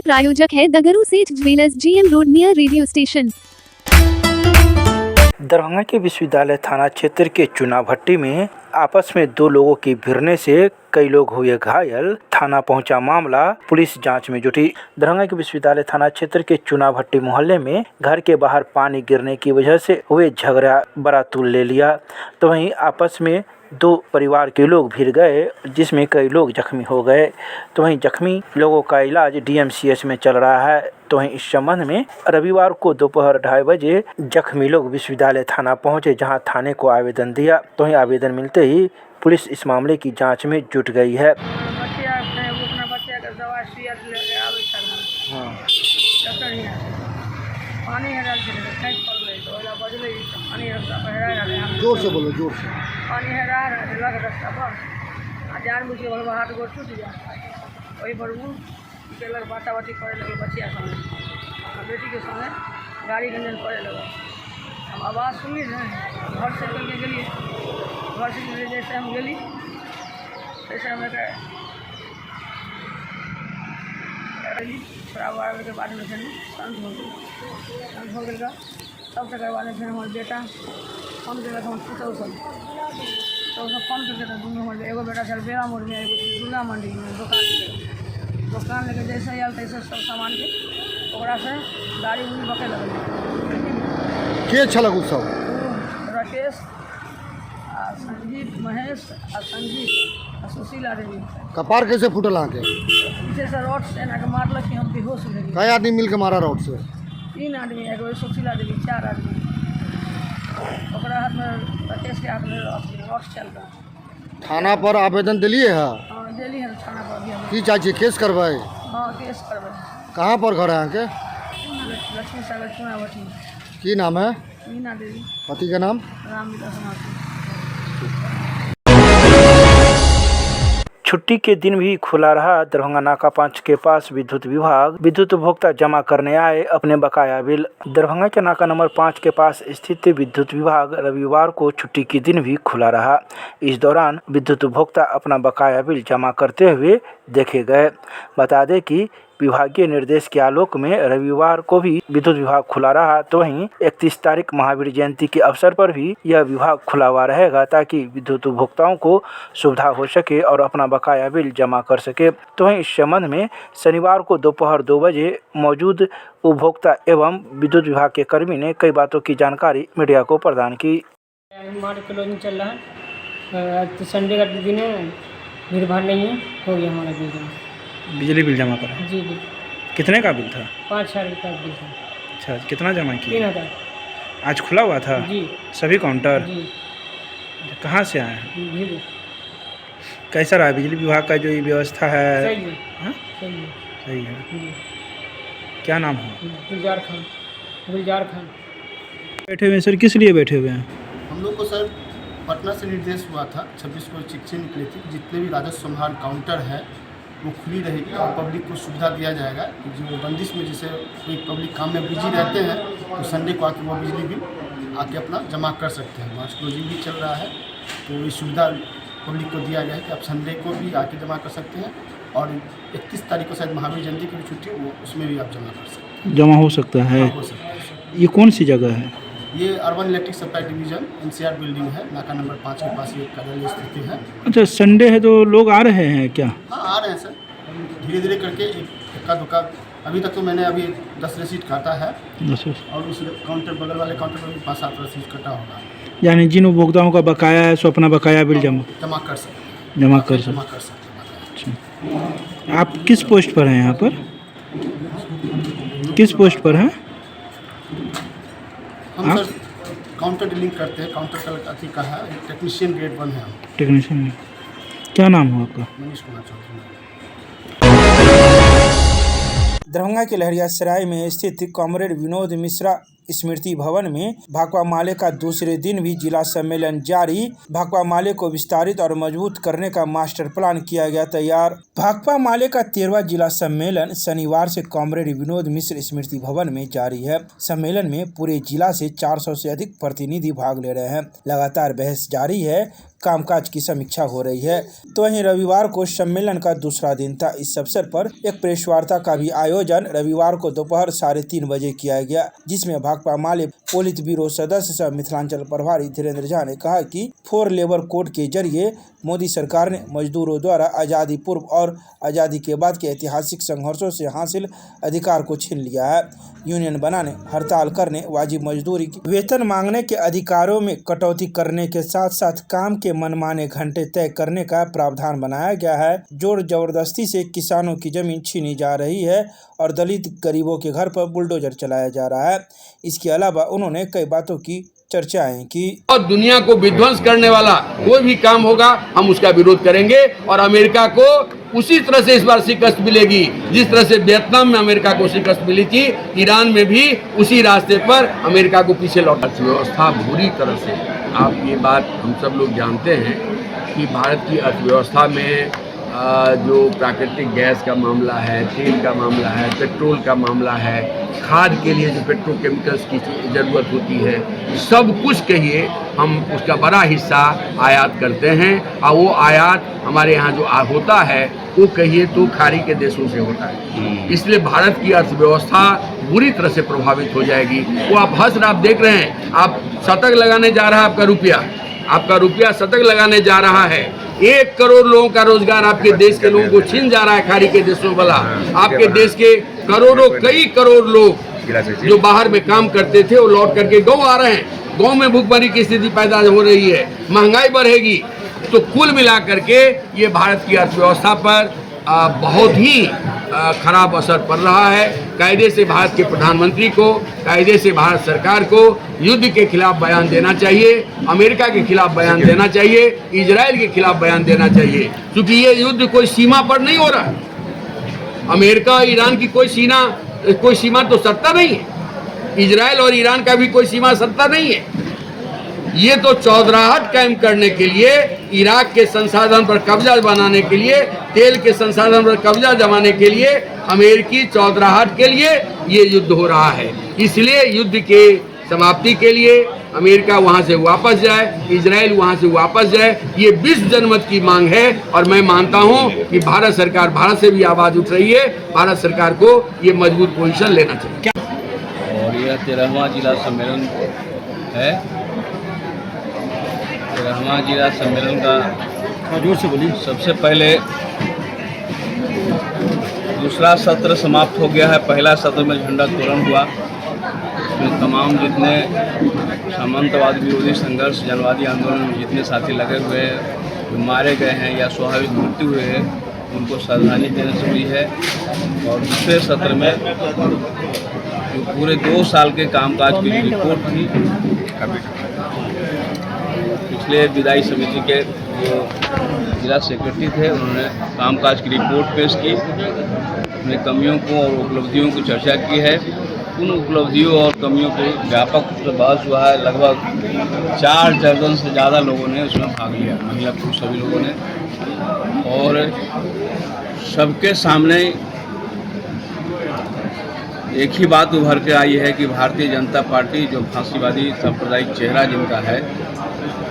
प्रायोजक है दगरू सेठ jewellers, GM road near radio station. Darbhanga के विश्वविद्यालय थाना क्षेत्र के चुनाभट्टी में आपस में दो लोगों की भिड़ने से कई लोग हुए घायल। थाना पहुंचा मामला, पुलिस जांच में जुटी। दरभंगा के विश्वविद्यालय थाना क्षेत्र के चुनाभट्टी मोहल्ले में घर के बाहर पानी गिरने की वजह से हुए झगड़ा बड़ा तूल ले लिया। तो वहीं आपस में दो परिवार के लोग भिड़ गए, जिसमें कई लोग जख्मी हो गए। तो वहीं जख्मी लोगों का इलाज DMCH में चल रहा है। तो वहीं इस संबंध में रविवार को दोपहर 2:30 बजे जख्मी लोग विश्वविद्यालय थाना पहुंचे, जहां थाने को आवेदन दिया। तो वहीं आवेदन मिलते ही पुलिस इस मामले की जांच में जुट गई है। जोर से बोलो, जोर से। पानी है रहा रास्ता पर जान बुझ के हाथ गोड़ टूट जाए, वही पर लग बाटा बाटी करे लगे बचिया संगे, बेटी के संगे गाड़ी गंजन करे लगे। हम आवाज़ सुनी नहीं, घर से निकल के गली, घर से निकल जैसे हम गली तैसे हमें शराब आवे के बाद में शांत हो गया। तब तक बाद में हमारे बेटा फोन कर हम पुतौ सब तो फोन करके दोनों हमारे एगो बेटा चल बेड़ा मोड़ में, एगो दूल्हा मंडी में दुकान लेके जैसे आयल तैसे सब सामान के ओकरा से गाड़ी उड़ी बके लगे। के छलक उ सब? राकेश, संजीव, महेश और संजीव और सुशीला देवी। कपार कैसे फूटल अहाँ के? पीछे से रोड से ना के मारलक कि हम बेहोश हो गए। कई आदमी मिल के मारा रोड से? 3 आदमी, एगो सुशीला देवी, 4 आदमी। ओकरा हाथ में, राकेश के हाथ में रोड चल रहा। थाना पर आवेदन दिलिए है? हाँ दिल्ली है थाना पर भी हम। की चाहिए, केस करवाए? हाँ केस करवाए। कहाँ पर घर है अहाँ के? लक्ष्मी सागर चुनावटी। की नाम है? मीना देवी। पति का नाम? रामविलास माथुर। छुट्टी के दिन भी खुला रहा दरभंगा नाका 5 के पास विद्युत विभाग। विद्युत उपभोक्ता जमा करने आए अपने बकाया बिल। दरभंगा के नाका नंबर 5 के पास स्थित विद्युत विभाग रविवार को छुट्टी के दिन भी खुला रहा। इस दौरान विद्युत उपभोक्ता अपना बकाया बिल जमा करते हुए देखे गए। बता दें कि विभागीय निर्देश के आलोक में रविवार को भी विद्युत विभाग खुला रहा। तो वहीं 31 तारीख महावीर जयंती के अवसर पर भी यह विभाग खुला हुआ रहेगा, ताकि विद्युत उपभोक्ताओं को सुविधा हो सके और अपना बकाया बिल जमा कर सके। तो वहीं इस संबंध में शनिवार को दोपहर 2 बजे मौजूद उपभोक्ता एवं विद्युत विभाग के कर्मी ने कई बातों की जानकारी मीडिया को प्रदान की। हमारे क्लोजिंग चल रहा है, तो संडे का दिन है, भीड़ भाड़ नहीं है, हो गया हमारा बिल जमा। बिजली बिल जमा करा? जी जी। कितने का बिल था? 5,000 का बिल था। अच्छा, कितना जमा किया? 3,000। आज खुला हुआ था जी सभी काउंटर? जी। कहाँ से आए हैं? जी कैसा रहा बिजली विभाग का जो ये व्यवस्था है? सही है। हाँ? सही है। सही है। जी। क्या नाम है? गुलजार खान। गुलजार खान। बैठे हुए हैं सर, किस लिए बैठे हुए हैं? हम लोग को सर पटना से निर्देश हुआ था, 26 को चिट्ठी निकली थी, जितने भी राजस्व संभाल काउंटर है वो खुली रहेगी और पब्लिक को सुविधा दिया जाएगा। जो बंदिश में जैसे कोई पब्लिक काम में बिजी रहते हैं तो संडे को आके वो बिजली बिल आके अपना जमा कर सकते हैं। आज क्लोजिंग भी चल रहा है, तो ये सुविधा पब्लिक को दिया गया है कि आप संडे को भी आके जमा कर सकते हैं। और 31 तारीख को शायद महावीर जयंती की भी छुट्टी है, वो उसमें भी आप जमा कर सकते हैं। जमा हो सकता है? हो सकता है। ये कौन सी जगह है? ये urban electric supply division NCR building है, नाका नंबर 5 के पास ये कार्यालय स्थिति है। अच्छा, संडे है तो लोग आ रहे हैं क्या? हाँ आ रहे हैं सर, धीरे धीरे करके इक्का दुक्का। अभी तक तो मैंने अभी 10 रसीद काटा है और उस काउंटर बगल वाले काउंटर पर भी 5-7 रसीद कटा होगा। यानी जिन उपभोक्ताओं का बकाया है सो अपना बकाया बिल जमा कर सकते हैं। जमा कर सकते। अच्छा, आप किस पोस्ट पर हैं यहाँ पर? किस पोस्ट पर हैं हम सर काउंटर डीलिंग करते हैं, काउंटर का अथी का है, टेक्नीशियन ग्रेड 1 है हम। टेक्नीशियन। क्या नाम हो आपका? मनीष कुमार चौधरी। दरभंगा के लहरियासराय में स्थित कॉमरेड विनोद मिश्रा स्मृति भवन में भाकपा माले का दूसरे दिन भी जिला सम्मेलन जारी। भाकपा माले को विस्तारित और मजबूत करने का मास्टर प्लान किया गया तैयार। भाकपा माले का 13वां जिला सम्मेलन शनिवार से कॉमरेड विनोद मिश्र स्मृति भवन में जारी है। सम्मेलन में पूरे जिला से 400 से अधिक प्रतिनिधि भाग ले रहे हैं। लगातार बहस जारी है, कामकाज की समीक्षा हो रही है। तो वहीं रविवार को सम्मेलन का दूसरा दिन था। इस अवसर पर एक प्रेस वार्ता का भी आयोजन रविवार को दोपहर 3:30 बजे किया गया, जिसमें भाकपा माले पोलित ब्यूरो सदस्य सह मिथिलांचल प्रभारी धीरेन्द्र झा ने कहा कि 4 लेबर कोड के जरिए मोदी सरकार ने मजदूरों द्वारा आज़ादी पूर्व और आज़ादी के बाद के ऐतिहासिक संघर्षों से हासिल अधिकार को छीन लिया है। यूनियन बनाने, हड़ताल करने, वाजिब मजदूरी, वेतन मांगने के अधिकारों में कटौती करने के साथ साथ काम के मनमाने घंटे तय करने का प्रावधान बनाया गया है। जोर जबरदस्ती से किसानों की जमीन छीनी जा रही है और दलित गरीबों के घर पर बुलडोजर चलाया जा रहा है। इसके अलावा उन्होंने कई बातों की चर्चाएं की। और दुनिया को विध्वंस करने वाला कोई भी काम होगा हम उसका विरोध करेंगे और अमेरिका को उसी तरह से इस बार शिकस्त मिलेगी जिस तरह से वियतनाम में अमेरिका को शिकस्त मिली थी। ईरान में भी उसी रास्ते पर अमेरिका को पीछे लौटा। अर्थव्यवस्था बुरी तरह से, आप ये बात हम सब लोग जानते हैं कि भारत की अर्थव्यवस्था में जो प्राकृतिक गैस का मामला है, तेल का मामला है, पेट्रोल का मामला है, खाद के लिए जो पेट्रोकेमिकल्स की ज़रूरत होती है, सब कुछ कहिए हम उसका बड़ा हिस्सा आयात करते हैं और वो आयात हमारे यहाँ जो होता है वो कहिए तो खाड़ी के देशों से होता है। इसलिए भारत की अर्थव्यवस्था बुरी तरह से प्रभावित हो जाएगी। वो आप हंस रहे, आप देख रहे हैं, आप शतक लगाने जा रहा है आपका रुपया शतक लगाने जा रहा है। 1 करोड़ लोगों का रोजगार आपके देश के लोगों को छीन जा रहा है खाड़ी के देशों वाला। आपके देश के कई करोड़ लोग जो बाहर में काम करते थे वो लौट करके गाँव आ रहे हैं। गाँव में भूखमरी की स्थिति पैदा हो रही है, महंगाई बढ़ेगी। तो कुल मिला करके ये भारत की अर्थव्यवस्था पर बहुत ही खराब असर पड़ रहा है। कायदे से भारत के प्रधानमंत्री को, कायदे से भारत सरकार को युद्ध के खिलाफ बयान देना चाहिए, अमेरिका के खिलाफ बयान देना चाहिए, इजराइल के खिलाफ बयान देना चाहिए, क्योंकि ये युद्ध कोई सीमा पर नहीं हो रहा। अमेरिका और ईरान की कोई सीमा तो सत्ता नहीं है। इजराइल और ईरान का भी कोई सीमा सत्ता नहीं है। ये तो चौधराहट कायम करने के लिए, इराक के संसाधन पर कब्जा बनाने के लिए, तेल के संसाधन पर कब्जा जमाने के लिए, अमेरिकी चौधराहट के लिए ये युद्ध हो रहा है। इसलिए युद्ध के समाप्ति के लिए अमेरिका वहां से वापस जाए, इजराइल वहां से वापस जाए, ये 20 जनमत की मांग है। और मैं मानता हूं कि भारत सरकार, भारत से भी आवाज़ उठ रही है, भारत सरकार को ये मजबूत पोजीशन लेना चाहिए। और यह 13वां जिला सम्मेलन है। 13वां जिला सम्मेलन का जोर से बोलिए। सबसे पहले दूसरा सत्र समाप्त हो गया है। पहला सत्र में झंडा तोरण हुआ। इसमें तमाम जितने सामंतवाद विरोधी संघर्ष, जनवादी आंदोलन में जितने साथी लगे हुए हैं, जो मारे गए हैं या स्वाभाविक मृत्यु हुए हैं, उनको श्रद्धांजलि देने से हुई है। और दूसरे सत्र में जो पूरे 2 साल के कामकाज की रिपोर्ट थी, पिछले विदाई समिति के जो जिला सेक्रेटरी थे उन्होंने कामकाज की रिपोर्ट पेश की, अपने कमियों को और उपलब्धियों को चर्चा की है। उन उपलब्धियों और कमियों को व्यापक बहस हुआ है। लगभग 4 दर्जन से ज़्यादा लोगों ने उसमें भाग लिया, महिला पुरुष सभी लोगों ने। और सबके सामने एक ही बात उभर के आई है कि भारतीय जनता पार्टी, जो फांसीवादी सांप्रदायिक चेहरा जिनका है,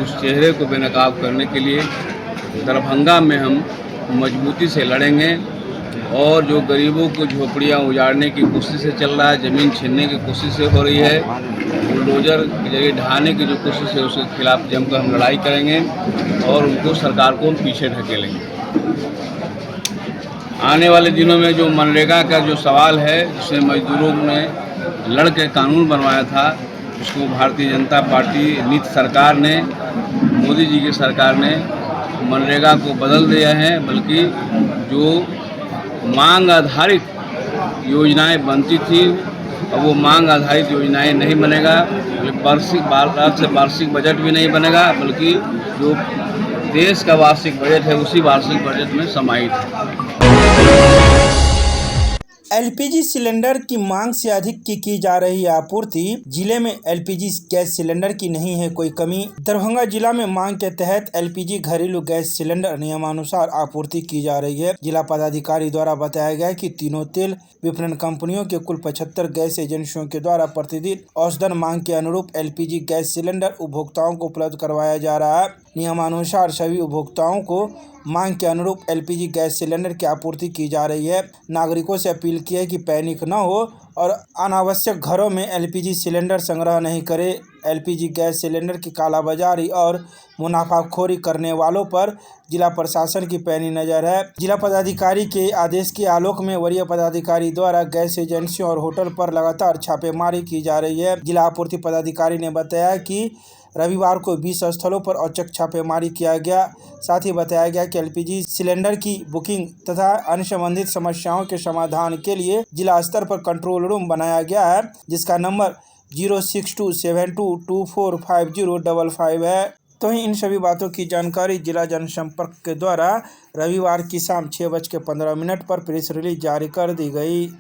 उस चेहरे को बेनकाब करने के लिए दरभंगा में हम मजबूती से लड़ेंगे। और जो गरीबों को झोपड़ियाँ उजाड़ने की कोशिश से चल रहा है, ज़मीन छीनने की कोशिश से हो रही है, बुलडोजर के जरिए ढहाने की जो कोशिश है, उसके खिलाफ जमकर हम लड़ाई करेंगे और उनको, सरकार को हम पीछे ढकेलेंगे। आने वाले दिनों में जो मनरेगा का जो सवाल है, जिसमें मजदूरों ने लड़ के कानून बनवाया था, उसको भारतीय जनता पार्टी नीति सरकार ने, मोदी जी की सरकार ने मनरेगा को बदल दिया है। बल्कि जो मांग आधारित योजनाएं बनती थी, अब वो मांग आधारित योजनाएं नहीं बनेगा। वार्षिक बजट भी नहीं बनेगा, बल्कि जो देश का वार्षिक बजट है उसी वार्षिक बजट में समाहित है। एलपीजी सिलेंडर की मांग से अधिक की जा रही है आपूर्ति। जिले में एलपीजी गैस सिलेंडर की नहीं है कोई कमी। दरभंगा जिला में मांग के तहत एलपीजी घरेलू गैस सिलेंडर नियमानुसार आपूर्ति की जा रही है। जिला पदाधिकारी द्वारा बताया गया कि तीनों तेल विपणन कंपनियों के कुल 75 गैस एजेंसियों के द्वारा प्रतिदिन औसतन मांग के अनुरूप एलपीजी गैस सिलेंडर उपभोक्ताओं को उपलब्ध करवाया जा रहा है। नियमानुसार सभी उपभोक्ताओं को मांग के अनुरूप एलपीजी गैस सिलेंडर की आपूर्ति की जा रही है। नागरिकों से अपील की है कि पैनिक न हो और अनावश्यक घरों में एलपीजी सिलेंडर संग्रह नहीं करें। एलपीजी गैस सिलेंडर की कालाबाजारी और मुनाफाखोरी करने वालों पर जिला प्रशासन की पैनी नज़र है। जिला पदाधिकारी के आदेश के आलोक में वरीय पदाधिकारी द्वारा गैस एजेंसियों और होटल पर लगातार छापेमारी की जा रही है। जिला आपूर्ति पदाधिकारी ने बताया कि रविवार को 20 स्थलों पर औचक छापेमारी किया गया। साथ ही बताया गया कि एलपीजी सिलेंडर की बुकिंग तथा अन्य संबंधित समस्याओं के समाधान के लिए जिला स्तर पर कंट्रोल रूम बनाया गया है, जिसका नंबर 06272245055 है। तो ही इन सभी बातों की जानकारी जिला जनसंपर्क के द्वारा रविवार की शाम 6:15 पर प्रेस रिलीज जारी कर दी गई।